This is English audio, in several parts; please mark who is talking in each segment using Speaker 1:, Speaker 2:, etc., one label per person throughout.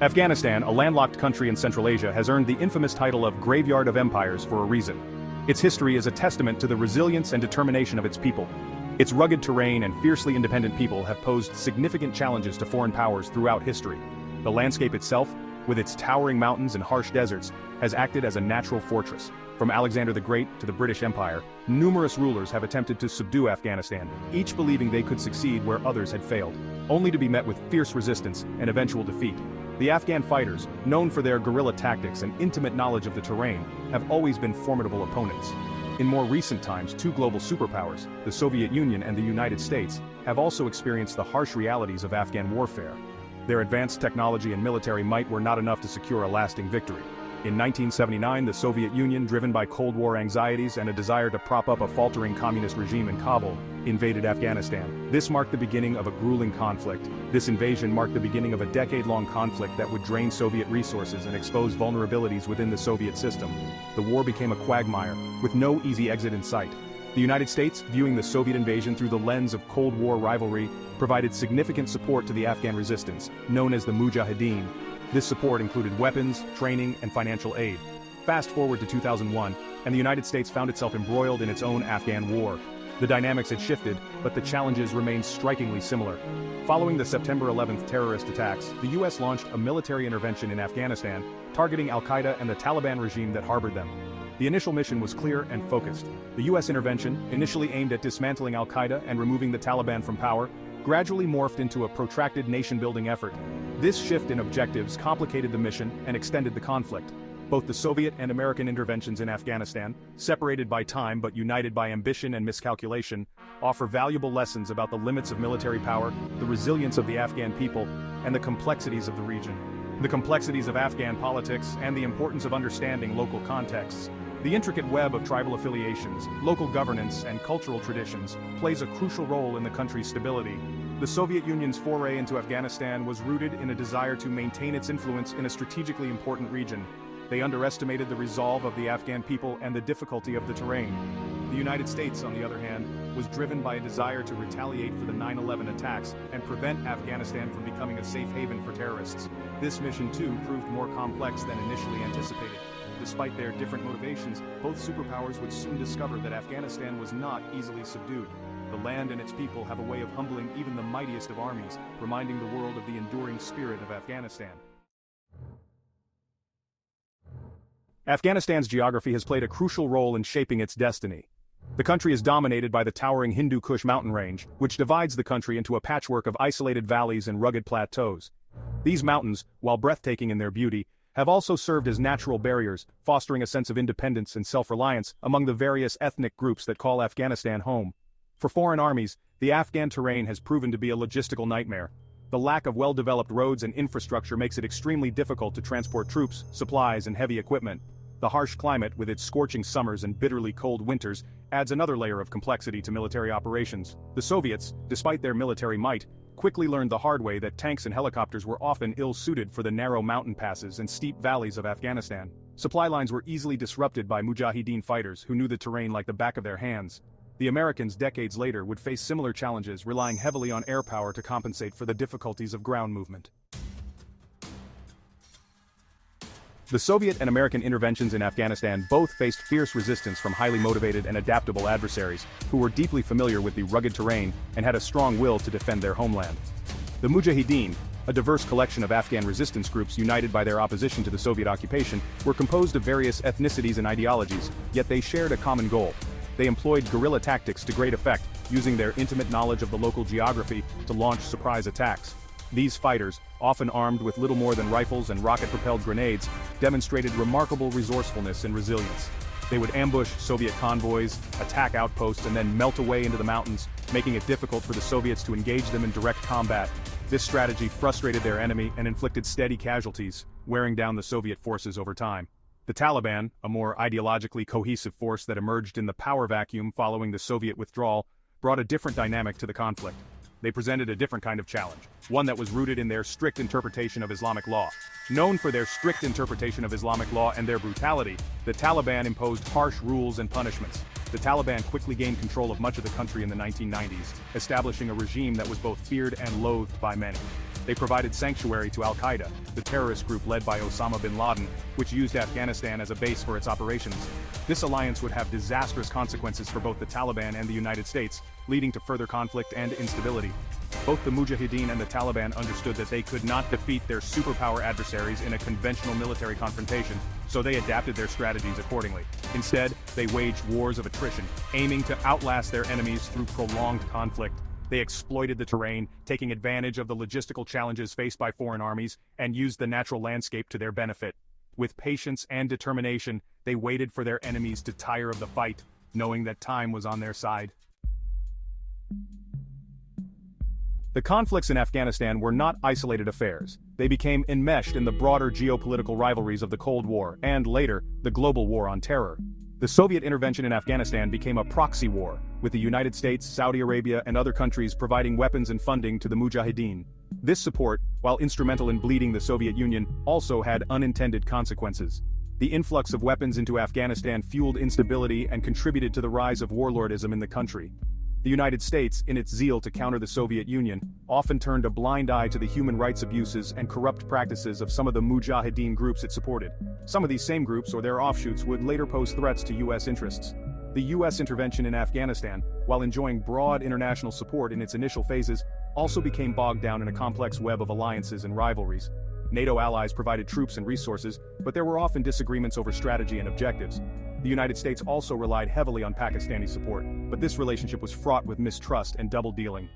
Speaker 1: Afghanistan, a landlocked country in Central Asia, has earned the infamous title of Graveyard of Empires for a reason. Its history is a testament to the resilience and determination of its people. Its rugged terrain and fiercely independent people have posed significant challenges to foreign powers throughout history. The landscape itself, with its towering mountains and harsh deserts, has acted as a natural fortress. From Alexander the Great to the British Empire, numerous rulers have attempted to subdue Afghanistan, each believing they could succeed where others had failed, only to be met with fierce resistance and eventual defeat. The Afghan fighters, known for their guerrilla tactics and intimate knowledge of the terrain, have always been formidable opponents. In more recent times, two global superpowers, the Soviet Union and the United States, have also experienced the harsh realities of Afghan warfare. Their advanced technology and military might were not enough to secure a lasting victory. In 1979, the Soviet Union, driven by Cold War anxieties and a desire to prop up a faltering communist regime in Kabul, invaded Afghanistan. This marked the beginning of a grueling conflict. This invasion marked the beginning of a decade-long conflict that would drain Soviet resources and expose vulnerabilities within the Soviet system. The war became a quagmire, with no easy exit in sight. The United States, viewing the Soviet invasion through the lens of Cold War rivalry, provided significant support to the Afghan resistance, known as the Mujahideen. This support included weapons, training, and financial aid. Fast forward to 2001, and the United States found itself embroiled in its own Afghan war. The dynamics had shifted, but the challenges remained strikingly similar. Following the September 11th terrorist attacks, the U.S. launched a military intervention in Afghanistan, targeting al-Qaeda and the Taliban regime that harbored them. The initial mission was clear and focused. The U.S. intervention, initially aimed at dismantling al-Qaeda and removing the Taliban from power, gradually morphed into a protracted nation-building effort. This shift in objectives complicated the mission and extended the conflict. Both the Soviet and American interventions in Afghanistan, separated by time but united by ambition and miscalculation, offer valuable lessons about the limits of military power, the resilience of the Afghan people, and the complexities of the region. The complexities of Afghan politics and the importance of understanding local contexts. The intricate web of tribal affiliations, local governance, and cultural traditions plays a crucial role in the country's stability. The Soviet Union's foray into Afghanistan was rooted in a desire to maintain its influence in a strategically important region. They underestimated the resolve of the Afghan people and the difficulty of the terrain. The United States, on the other hand, was driven by a desire to retaliate for the 9/11 attacks and prevent Afghanistan from becoming a safe haven for terrorists. This mission, too, proved more complex than initially anticipated. Despite their different motivations, both superpowers would soon discover that Afghanistan was not easily subdued. The land and its people have a way of humbling even the mightiest of armies, reminding the world of the enduring spirit of Afghanistan. Afghanistan's geography has played a crucial role in shaping its destiny. The country is dominated by the towering Hindu Kush mountain range, which divides the country into a patchwork of isolated valleys and rugged plateaus. These mountains, while breathtaking in their beauty, have also served as natural barriers, fostering a sense of independence and self-reliance among the various ethnic groups that call Afghanistan home. For foreign armies, the Afghan terrain has proven to be a logistical nightmare. The lack of well-developed roads and infrastructure makes it extremely difficult to transport troops, supplies, and heavy equipment. The harsh climate, with its scorching summers and bitterly cold winters, adds another layer of complexity to military operations. The Soviets, despite their military might, quickly learned the hard way that tanks and helicopters were often ill-suited for the narrow mountain passes and steep valleys of Afghanistan. Supply lines were easily disrupted by Mujahideen fighters who knew the terrain like the back of their hands. The Americans decades later would face similar challenges, relying heavily on air power to compensate for the difficulties of ground movement. The Soviet and American interventions in Afghanistan both faced fierce resistance from highly motivated and adaptable adversaries, who were deeply familiar with the rugged terrain and had a strong will to defend their homeland. The Mujahideen, a diverse collection of Afghan resistance groups united by their opposition to the Soviet occupation, were composed of various ethnicities and ideologies, yet they shared a common goal. They employed guerrilla tactics to great effect, using their intimate knowledge of the local geography to launch surprise attacks. These fighters, often armed with little more than rifles and rocket-propelled grenades, demonstrated remarkable resourcefulness and resilience. They would ambush Soviet convoys, attack outposts, and then melt away into the mountains, making it difficult for the Soviets to engage them in direct combat. This strategy frustrated their enemy and inflicted steady casualties, wearing down the Soviet forces over time. The Taliban, a more ideologically cohesive force that emerged in the power vacuum following the Soviet withdrawal, brought a different dynamic to the conflict. They presented a different kind of challenge, one that was rooted in their strict interpretation of Islamic law. Known for their strict interpretation of Islamic law and their brutality, the Taliban imposed harsh rules and punishments. The Taliban quickly gained control of much of the country in the 1990s, establishing a regime that was both feared and loathed by many. They provided sanctuary to Al-Qaeda, the terrorist group led by Osama bin Laden, which used Afghanistan as a base for its operations. This alliance would have disastrous consequences for both the Taliban and the United States, leading to further conflict and instability. Both the Mujahideen and the Taliban understood that they could not defeat their superpower adversaries in a conventional military confrontation, so they adapted their strategies accordingly. Instead, they waged wars of attrition, aiming to outlast their enemies through prolonged conflict. They exploited the terrain, taking advantage of the logistical challenges faced by foreign armies, and used the natural landscape to their benefit. With patience and determination, they waited for their enemies to tire of the fight, knowing that time was on their side. The conflicts in Afghanistan were not isolated affairs. They became enmeshed in the broader geopolitical rivalries of the Cold War and, later, the global war on terror. The Soviet intervention in Afghanistan became a proxy war, with the United States, Saudi Arabia, and other countries providing weapons and funding to the Mujahideen. This support, while instrumental in bleeding the Soviet Union, also had unintended consequences. The influx of weapons into Afghanistan fueled instability and contributed to the rise of warlordism in the country. The United States, in its zeal to counter the Soviet Union, often turned a blind eye to the human rights abuses and corrupt practices of some of the Mujahideen groups it supported. Some of these same groups or their offshoots would later pose threats to U.S. interests. The U.S. intervention in Afghanistan, while enjoying broad international support in its initial phases, also became bogged down in a complex web of alliances and rivalries. NATO allies provided troops and resources, but there were often disagreements over strategy and objectives. The United States also relied heavily on Pakistani support, but this relationship was fraught with mistrust and double-dealing.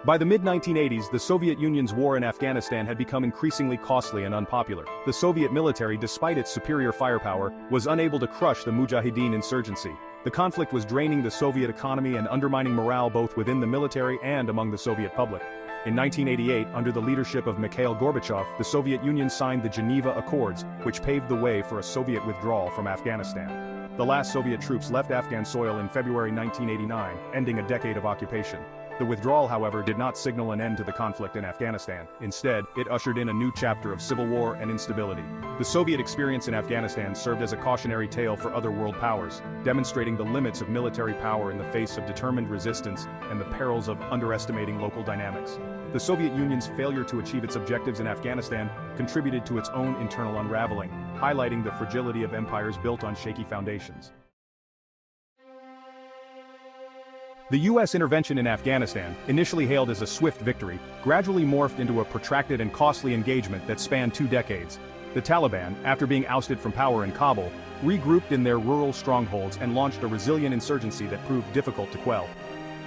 Speaker 1: By the mid-1980s, the Soviet Union's war in Afghanistan had become increasingly costly and unpopular. The Soviet military, despite its superior firepower, was unable to crush the Mujahideen insurgency. The conflict was draining the Soviet economy and undermining morale both within the military and among the Soviet public. In 1988, under the leadership of Mikhail Gorbachev, the Soviet Union signed the Geneva Accords, which paved the way for a Soviet withdrawal from Afghanistan. The last Soviet troops left Afghan soil in February 1989, ending a decade of occupation. The withdrawal, however, did not signal an end to the conflict in Afghanistan. Instead, it ushered in a new chapter of civil war and instability. The Soviet experience in Afghanistan served as a cautionary tale for other world powers, demonstrating the limits of military power in the face of determined resistance and the perils of underestimating local dynamics. The Soviet Union's failure to achieve its objectives in Afghanistan contributed to its own internal unraveling, highlighting the fragility of empires built on shaky foundations. The U.S. intervention in Afghanistan, initially hailed as a swift victory, gradually morphed into a protracted and costly engagement that spanned 2 decades. The Taliban, after being ousted from power in Kabul, regrouped in their rural strongholds and launched a resilient insurgency that proved difficult to quell.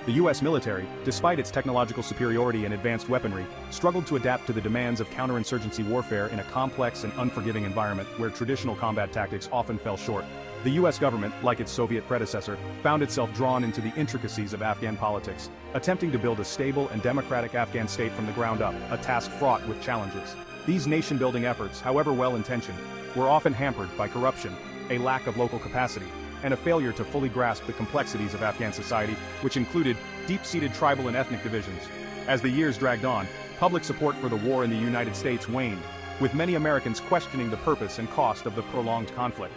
Speaker 1: The U.S. military, despite its technological superiority and advanced weaponry, struggled to adapt to the demands of counterinsurgency warfare in a complex and unforgiving environment where traditional combat tactics often fell short. The U.S. government, like its Soviet predecessor, found itself drawn into the intricacies of Afghan politics, attempting to build a stable and democratic Afghan state from the ground up, a task fraught with challenges. These nation-building efforts, however well-intentioned, were often hampered by corruption, a lack of local capacity, and a failure to fully grasp the complexities of Afghan society, which included deep-seated tribal and ethnic divisions. As the years dragged on, public support for the war in the United States waned, with many Americans questioning the purpose and cost of the prolonged conflict.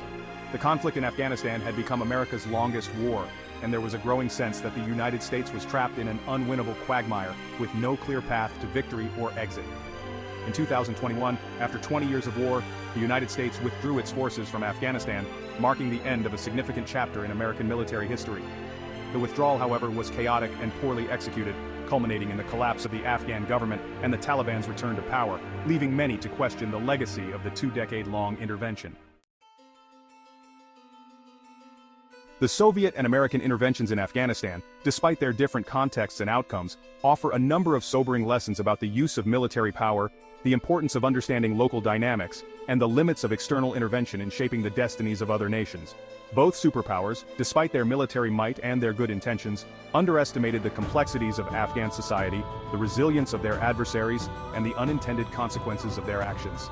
Speaker 1: The conflict in Afghanistan had become America's longest war, and there was a growing sense that the United States was trapped in an unwinnable quagmire with no clear path to victory or exit. In 2021, after 20 years of war, the United States withdrew its forces from Afghanistan, marking the end of a significant chapter in American military history. The withdrawal, however, was chaotic and poorly executed, culminating in the collapse of the Afghan government and the Taliban's return to power, leaving many to question the legacy of the 2-decade-long intervention. The Soviet and American interventions in Afghanistan, despite their different contexts and outcomes, offer a number of sobering lessons about the use of military power, the importance of understanding local dynamics, and the limits of external intervention in shaping the destinies of other nations. Both superpowers, despite their military might and their good intentions, underestimated the complexities of Afghan society, the resilience of their adversaries, and the unintended consequences of their actions.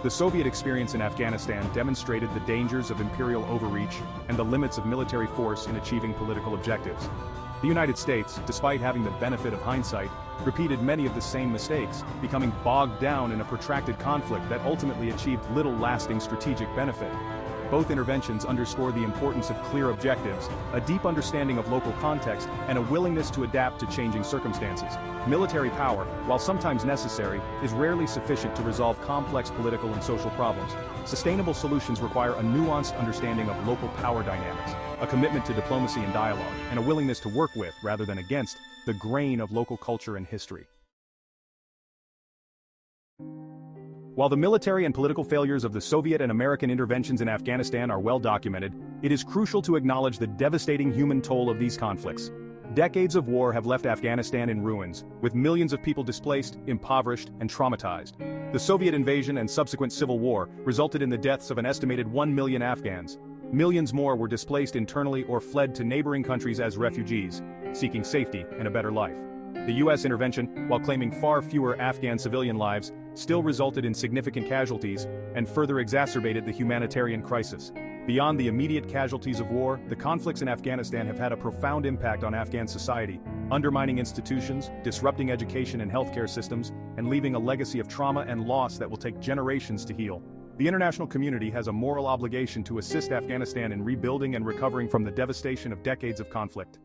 Speaker 1: The Soviet experience in Afghanistan demonstrated the dangers of imperial overreach and the limits of military force in achieving political objectives. The United States, despite having the benefit of hindsight, repeated many of the same mistakes, becoming bogged down in a protracted conflict that ultimately achieved little lasting strategic benefit. Both interventions underscore the importance of clear objectives, a deep understanding of local context, and a willingness to adapt to changing circumstances. Military power, while sometimes necessary, is rarely sufficient to resolve complex political and social problems. Sustainable solutions require a nuanced understanding of local power dynamics, a commitment to diplomacy and dialogue, and a willingness to work with, rather than against, the grain of local culture and history. While the military and political failures of the Soviet and American interventions in Afghanistan are well documented, it is crucial to acknowledge the devastating human toll of these conflicts. Decades of war have left Afghanistan in ruins, with millions of people displaced, impoverished, and traumatized. The Soviet invasion and subsequent civil war resulted in the deaths of an estimated 1 million Afghans. Millions more were displaced internally or fled to neighboring countries as refugees, seeking safety and a better life. The U.S. intervention, while claiming far fewer Afghan civilian lives, still resulted in significant casualties and further exacerbated the humanitarian crisis. Beyond the immediate casualties of war, the conflicts in Afghanistan have had a profound impact on Afghan society, undermining institutions, disrupting education and healthcare systems, and leaving a legacy of trauma and loss that will take generations to heal. The international community has a moral obligation to assist Afghanistan in rebuilding and recovering from the devastation of decades of conflict.